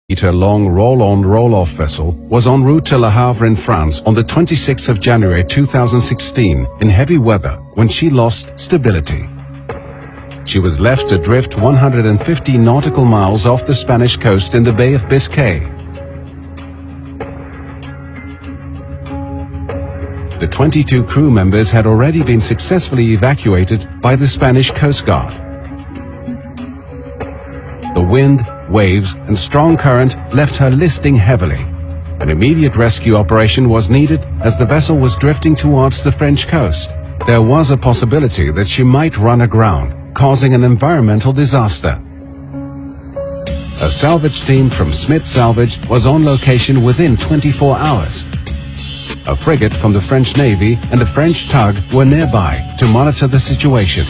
long roll-on roll-off vessel was en route to Le Havre in France on the 26th of January 2016 in heavy weather when she lost stability. She was left adrift 150 nautical miles off the Spanish coast in the Bay of Biscay. The 22 crew members had already been successfully evacuated by the Spanish Coast Guard. The wind, waves, and strong current left her listing heavily. An immediate rescue operation was needed as the vessel was drifting towards the French coast. There was a possibility that she might run aground, causing an environmental disaster. A salvage team from Smith Salvage was on location within 24 hours. A frigate from the French Navy and a French tug were nearby to monitor the situation.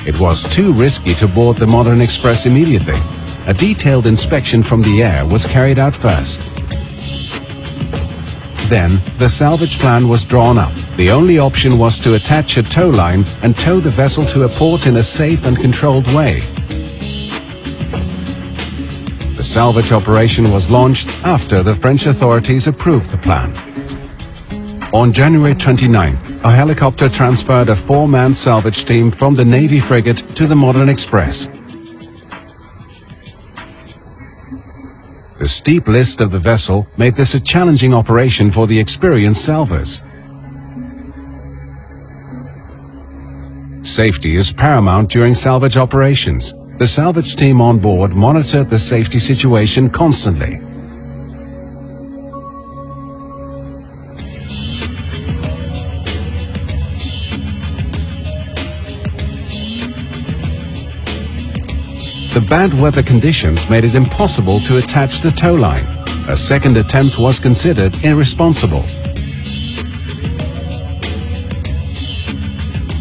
It was too risky to board the Modern Express immediately. A detailed inspection from the air was carried out first. Then, the salvage plan was drawn up. The only option was to attach a tow line and tow the vessel to a port in a safe and controlled way. The salvage operation was launched after the French authorities approved the plan. On January 29th, a helicopter transferred a 4-man salvage team from the Navy frigate to the Modern Express. The steep list of the vessel made this a challenging operation for the experienced salvors. Safety is paramount during salvage operations. The salvage team on board monitored the safety situation constantly. The bad weather conditions made it impossible to attach the tow line. A second attempt was considered irresponsible.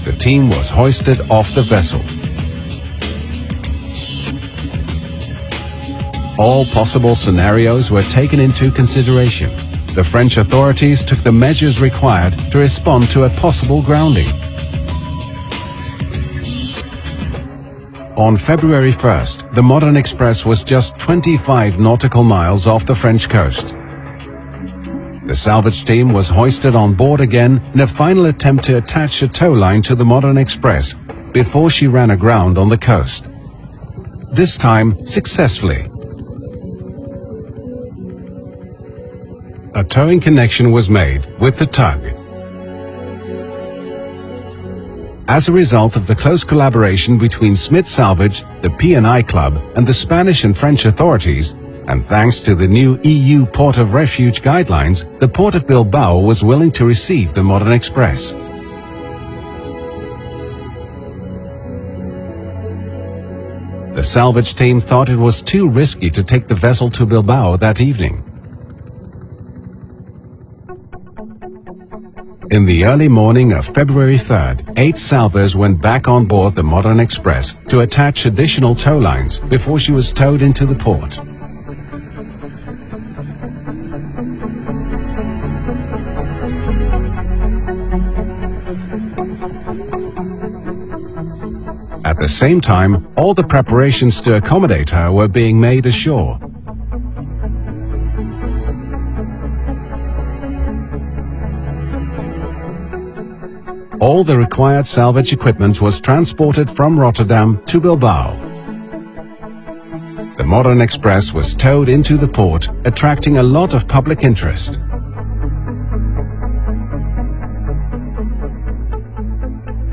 The team was hoisted off the vessel. All possible scenarios were taken into consideration. The French authorities took the measures required to respond to a possible grounding. On February 1st, the Modern Express was just 25 nautical miles off the French coast. The salvage team was hoisted on board again in a final attempt to attach a tow line to the Modern Express before she ran aground on the coast. This time, successfully. A towing connection was made with the tug. As a result of the close collaboration between Smith Salvage, the P&I Club, and the Spanish and French authorities, and thanks to the new EU Port of Refuge guidelines, the Port of Bilbao was willing to receive the Modern Express. The salvage team thought it was too risky to take the vessel to Bilbao that evening. In the early morning of February 3rd, 8 salvors went back on board the Modern Express to attach additional tow lines before she was towed into the port. At the same time, all the preparations to accommodate her were being made ashore. All the required salvage equipment was transported from Rotterdam to Bilbao. The Modern Express was towed into the port, attracting a lot of public interest.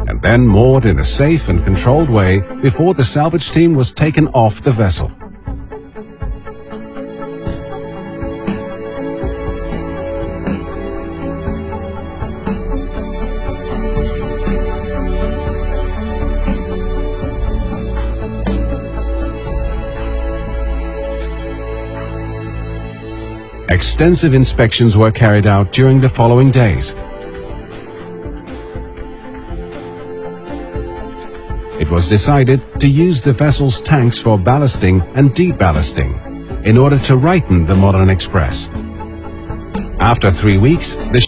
And then moored in a safe and controlled way before the salvage team was taken off the vessel. Extensive inspections were carried out during the following days. It was decided to use the vessel's tanks for ballasting and deballasting in order to righten the Modern Express. After 3 weeks, the